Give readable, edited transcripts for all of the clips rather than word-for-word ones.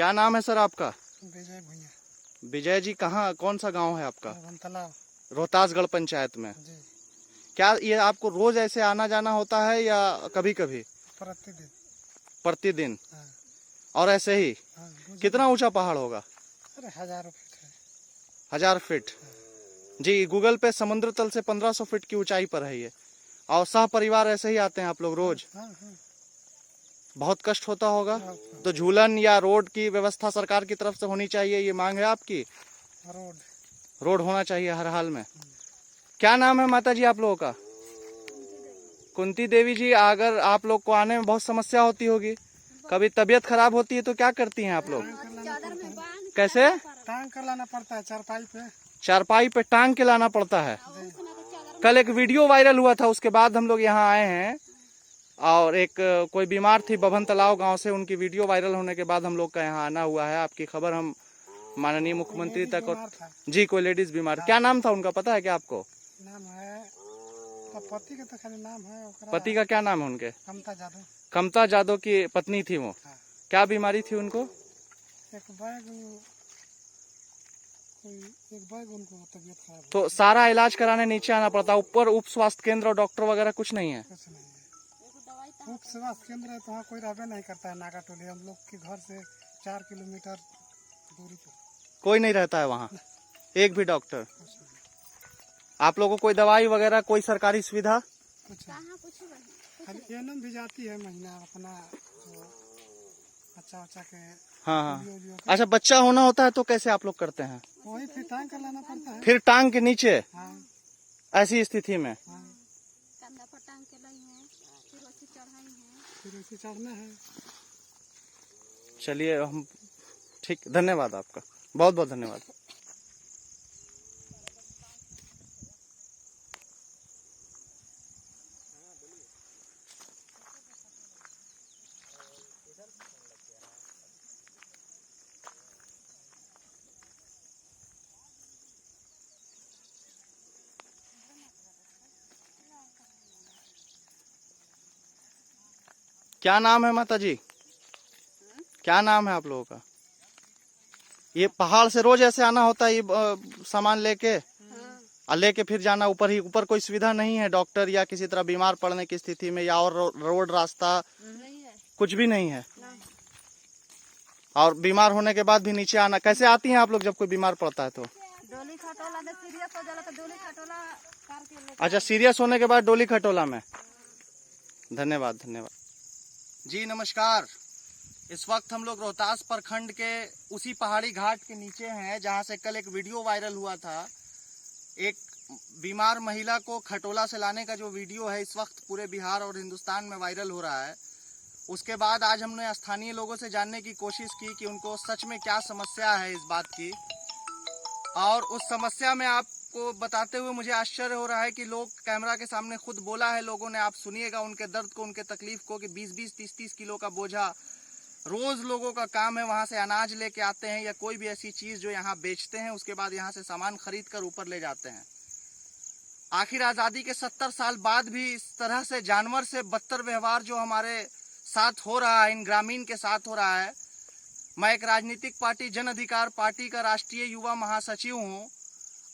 क्या नाम है सर आपका? विजय भैया। विजय जी, कहाँ कौन सा गांव है आपका? तालाब रोहतासगढ़ पंचायत में। जी। क्या ये आपको रोज ऐसे आना जाना होता है या कभी कभी? प्रतिदिन। प्रतिदिन? हाँ। और ऐसे ही? हाँ, कितना ऊंचा पहाड़ होगा? अरे 1000 फीट है। 1000 फीट? जी, गूगल पे समुद्र तल से 1500 फीट की ऊंचाई पर है ये। और सह परिवार ऐसे ही आते हैं आप लोग रोज? हाँ, हाँ। बहुत कष्ट होता होगा। बहुत। तो झूलन या रोड की व्यवस्था सरकार की तरफ से होनी चाहिए, ये मांग है आपकी? रोड होना चाहिए हर हाल में। क्या नाम है माता जी आप लोगों का? कुंती देवी जी, अगर आप लोग को आने में बहुत समस्या होती होगी, कभी तबीयत खराब होती है तो क्या करती हैं आप लोग? कैसे? टांग कर लाना पड़ता है चारपाई पे। चारपाई पे टांग के लाना पड़ता है। कल एक वीडियो वायरल हुआ था, उसके बाद हम लोग यहाँ आए हैं। और एक कोई बीमार थी बभन तालाब गांव से, उनकी वीडियो वायरल होने के बाद हम लोग का यहाँ आना हुआ है। आपकी खबर हम माननीय मुख्यमंत्री तक। जी, कोई लेडीज बीमार। क्या नाम था उनका, पता है क्या आपको? नाम है पति का तो खाली नाम है। पति का क्या नाम है उनके? कमता जादव। कमता जादव की पत्नी थी वो। हाँ। क्या बीमारी थी उनको? एक बैग उनको तबीयत खराब। तो सारा इलाज कराने नीचे आना पड़ता, ऊपर उप स्वास्थ्य केंद्र और डॉक्टर वगैरह कुछ नहीं है? कुछ नहीं है। उप स्वास्थ्य केंद्र है तो वहाँ कोई रहबे नहीं करता है। नागा टोली हम लोग के घर से 4 किलोमीटर दूरी पर कोई नहीं रहता है वहाँ? एक भी डॉक्टर? आप लोगों को कोई दवाई वगैरह, कोई सरकारी सुविधा? कुछ एनम भी जाती है महीना अपना बच्चा के। हाँ। अच्छा, बच्चा होना होता है तो कैसे आप लोग करते हैं? वही फिर टांग कर लाना पड़ता है। फिर टांग के नीचे? हाँ। ऐसी स्थिति में? हाँ। कंधा पर टांग के लाई है, फिर उसे चढ़ाई है, फिर उसे चढ़ना है। चलिए, हम ठीक, धन्यवाद आपका, बहुत बहुत धन्यवाद। क्या नाम है माता जी? क्या नाम है आप लोगों का? ये पहाड़ से रोज ऐसे आना होता है, ये सामान लेके और लेके फिर जाना ऊपर ही? ऊपर कोई सुविधा नहीं है, डॉक्टर या किसी तरह बीमार पड़ने की स्थिति में, या और रोड रास्ता नहीं है, कुछ भी नहीं है? और बीमार होने के बाद भी नीचे आना, कैसे आती हैं आप लोग जब कोई बीमार पड़ता है तो? डोली खटोला में सीरियस हो जाला तो डोली खटोला करके ले। अच्छा, सीरियस होने के बाद डोली खटोला में। धन्यवाद धन्यवाद जी, नमस्कार। इस वक्त हम लोग रोहतास प्रखंड के उसी पहाड़ी घाट के नीचे हैं जहां से कल एक वीडियो वायरल हुआ था। एक बीमार महिला को खटोला से लाने का जो वीडियो है, इस वक्त पूरे बिहार और हिंदुस्तान में वायरल हो रहा है। उसके बाद आज हमने स्थानीय लोगों से जानने की कोशिश की कि उनको सच में क्या समस्या है इस बात की। और उस समस्या में आपको बताते हुए मुझे आश्चर्य हो रहा है कि लोग कैमरा के सामने खुद बोला है लोगों ने। आप सुनिएगा उनके दर्द को, उनके तकलीफ को, कि 20-20, 30-30 किलो का बोझा रोज लोगों का काम है वहां से अनाज लेके आते हैं या कोई भी ऐसी चीज जो यहाँ बेचते हैं, उसके बाद यहाँ से सामान खरीद कर ऊपर ले जाते हैं। आखिर आजादी के 70 साल बाद भी इस तरह से जानवर से बदतर व्यवहार जो हमारे साथ हो रहा है, इन ग्रामीण के साथ हो रहा है। मैं एक राजनीतिक पार्टी जन अधिकार पार्टी का राष्ट्रीय युवा महासचिव हूँ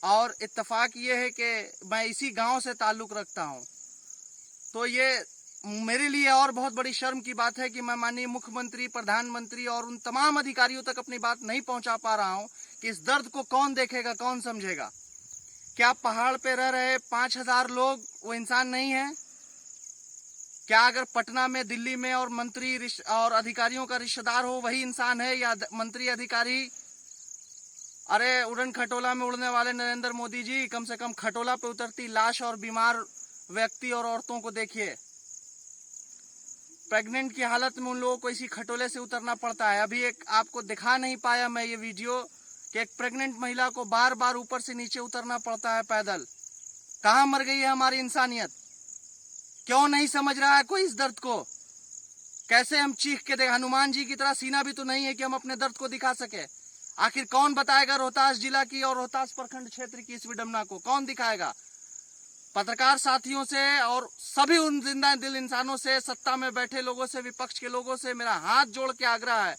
और इत्तेफाक ये है कि मैं इसी गांव से ताल्लुक रखता हूँ। तो ये मेरे लिए और बहुत बड़ी शर्म की बात है कि मैं माननीय मुख्यमंत्री, प्रधानमंत्री और उन तमाम अधिकारियों तक अपनी बात नहीं पहुंचा पा रहा हूं कि इस दर्द को कौन देखेगा, कौन समझेगा। क्या पहाड़ पे रह रहे 5000 लोग वो इंसान नहीं है? क्या अगर पटना में, दिल्ली में और मंत्री और अधिकारियों का रिश्तेदार हो वही इंसान है, या मंत्री अधिकारी? अरे उड़न खटोला में उड़ने वाले नरेंद्र मोदी जी, कम से कम खटोला पे उतरती लाश और बीमार व्यक्ति और औरतों को देखिए। प्रेग्नेंट की हालत में उन लोगों को इसी खटोले से उतरना पड़ता है। अभी एक आपको दिखा नहीं पाया मैं ये वीडियो कि एक प्रेग्नेंट महिला को बार बार ऊपर से नीचे उतरना पड़ता है पैदल। कहाँ मर गई है हमारी इंसानियत? क्यों नहीं समझ रहा है कोई इस दर्द को? कैसे हम चीख के देख, हनुमान जी की तरह सीना भी तो नहीं है कि हम अपने दर्द को दिखा सके। आखिर कौन बताएगा रोहतास जिला की और रोहतास प्रखंड क्षेत्र की इस विडंबना को? कौन दिखाएगा? पत्रकार साथियों से और सभी उन जिंदा दिल इंसानों से, सत्ता में बैठे लोगों से, विपक्ष के लोगों से मेरा हाथ जोड़ के आग्रह है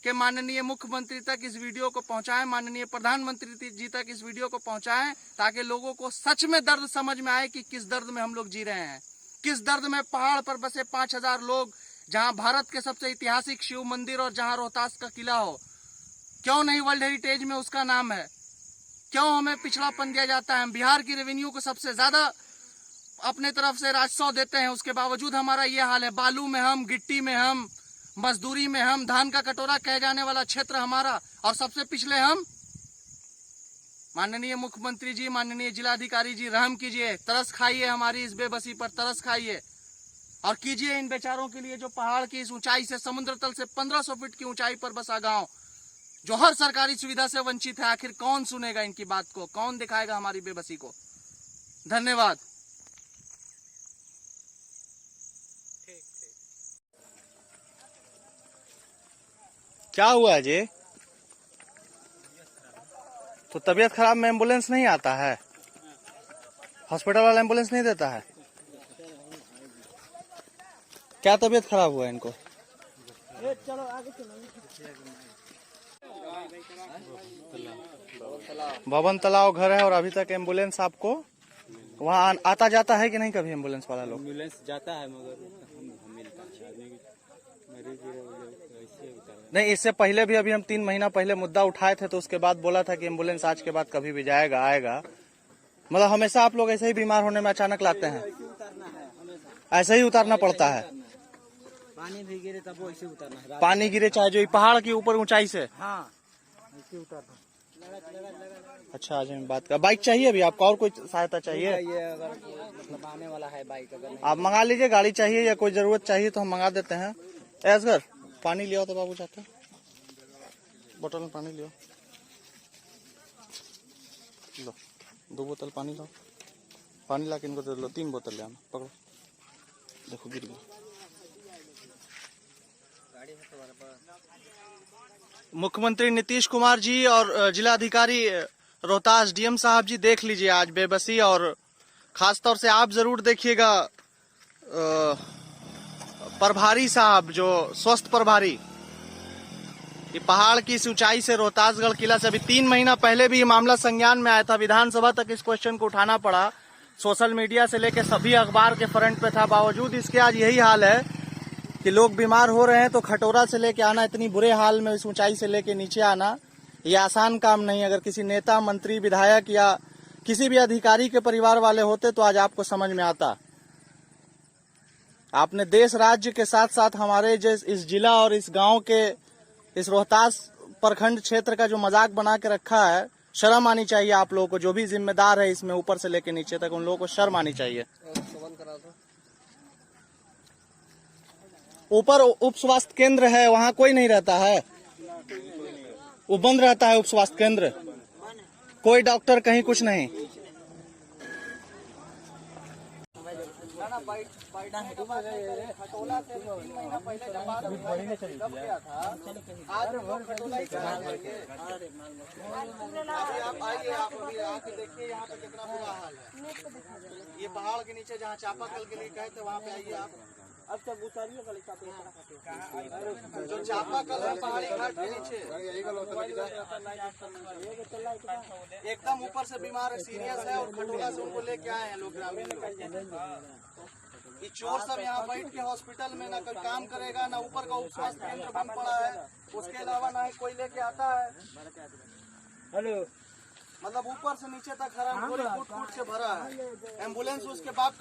कि माननीय मुख्यमंत्री तक इस वीडियो को पहुंचाएं, माननीय प्रधानमंत्री जी तक इस वीडियो को पहुंचाएं, ताकि लोगों को सच में दर्द समझ में आए कि किस दर्द में हम लोग जी रहे हैं, किस दर्द में पहाड़ पर बसे 5000 लोग, जहां भारत के सबसे ऐतिहासिक शिव मंदिर और जहां रोहतास का किला हो, क्यों नहीं वर्ल्ड हेरिटेज में उसका नाम है, क्यों हमें पिछड़ापन दिया जाता है। हम बिहार की रेवेन्यू को सबसे ज्यादा अपने तरफ से राजस्व देते हैं, उसके बावजूद हमारा ये हाल है। बालू में हम, गिट्टी में हम, मजदूरी में हम, धान का कटोरा कहे जाने वाला क्षेत्र हमारा, और सबसे पिछले हम। माननीय मुख्यमंत्री जी, माननीय जिलाधिकारी जी, रहम कीजिए, तरस खाइए, हमारी इस बेबसी पर तरस खाइए और कीजिए इन बेचारों के लिए जो पहाड़ की इस ऊंचाई से, समुद्र तल से 1500 फीट की ऊंचाई पर बसा गांव, जो हर सरकारी सुविधा से वंचित है। आखिर कौन सुनेगा इनकी बात को, कौन दिखाएगा हमारी बेबसी को। धन्यवाद। क्या हुआ जी? तो तबीयत खराब में एम्बुलेंस नहीं आता है? हॉस्पिटल वाला एम्बुलेंस नहीं देता है? क्या तबीयत खराब हुआ इनको? भवन तालाब घर है और अभी तक एम्बुलेंस आपको वहाँ आता जाता है कि नहीं? कभी एम्बुलेंस वाला लोग एम्बुलेंस जाता है मगर हम मिलता है आदमी मरीज ऐसे होता है। नहीं, इससे पहले भी अभी हम 3 महीना पहले मुद्दा उठाए थे, तो उसके बाद बोला था कि एम्बुलेंस आज के बाद कभी भी जाएगा, आएगा। मतलब हमेशा आप लोग ऐसे ही बीमार होने में अचानक लाते हैं, ऐसे ही उतारना पड़ता है। पानी भी गिरे तब वो ऐसे उतरना है। पानी गिरे चाहे जो पहाड़ की ऊपर ऊंचाई से। हाँ ऐसे उतरना। अच्छा, आज हम बात कर, बाइक चाहिए अभी आपको और कोई सहायता चाहिए? ये अगर मतलब आने वाला है बाइक, अगर नहीं आप मंगा लीजिए, गाड़ी चाहिए या कोई जरूरत चाहिए तो हम मंगा देते हैं। असगर पानी लियो तो बाबू चाहते, बोतल में पानी लियो, लो 2 बोतल पानी लो, पानी ला के इनको दे लो, 3 बोतल ले आना, पकड़ो, देखो गिर गया। मुख्यमंत्री नीतीश कुमार जी और जिलाधिकारी रोहतास डीएम साहब जी, देख लीजिए आज बेबसी, और खास तौर से आप जरूर देखिएगा प्रभारी साहब, जो स्वस्थ प्रभारी, ये पहाड़ की इस ऊंचाई से रोहतासगढ़ किला से अभी 3 महीना पहले भी ये मामला संज्ञान में आया था, विधानसभा तक इस क्वेश्चन को उठाना पड़ा, सोशल मीडिया से लेकर सभी अखबार के फ्रंट पे था, बावजूद इसके आज यही हाल है कि लोग बीमार हो रहे हैं तो खटोरा से लेके आना, इतनी बुरे हाल में इस ऊंचाई से लेके नीचे आना, ये आसान काम नहीं। अगर किसी नेता, मंत्री, विधायक या किसी भी अधिकारी के परिवार वाले होते तो आज आपको समझ में आता। आपने देश राज्य के साथ साथ हमारे इस जिला और इस गांव के, इस रोहतास प्रखंड क्षेत्र का जो मजाक बना के रखा है, शर्म आनी चाहिए आप लोगों को। जो भी जिम्मेदार है इसमें ऊपर से लेके नीचे तक, उन लोगों को शर्म आनी चाहिए। ऊपर उप स्वास्थ्य केंद्र है, वहाँ कोई नहीं रहता है, वो बंद रहता है उप स्वास्थ्य केंद्र, कोई डॉक्टर कहीं कुछ नहीं। ये पहाड़ के नीचे जहाँ चापाकल के लिए गए थे वहाँ पे आइए आप। अब तब उतारिए जो चापाकल है पहाड़ी घाट के नीचे, एकदम ऊपर से बीमार है, सीरियस है, और खटोला से उनको लेके आए हैं लोग, ग्रामीण लोग। ये चोर सब यहाँ बैठ के हॉस्पिटल में ना कोई काम करेगा, ना ऊपर का उप स्वास्थ्य केंद्र बंद पड़ा है, उसके अलावा ना ही कोई लेके आता है। हेलो, मतलब ऊपर से नीचे तक हरामखोरी कूट कूट के भरा है। एम्बुलेंस उसके बाप का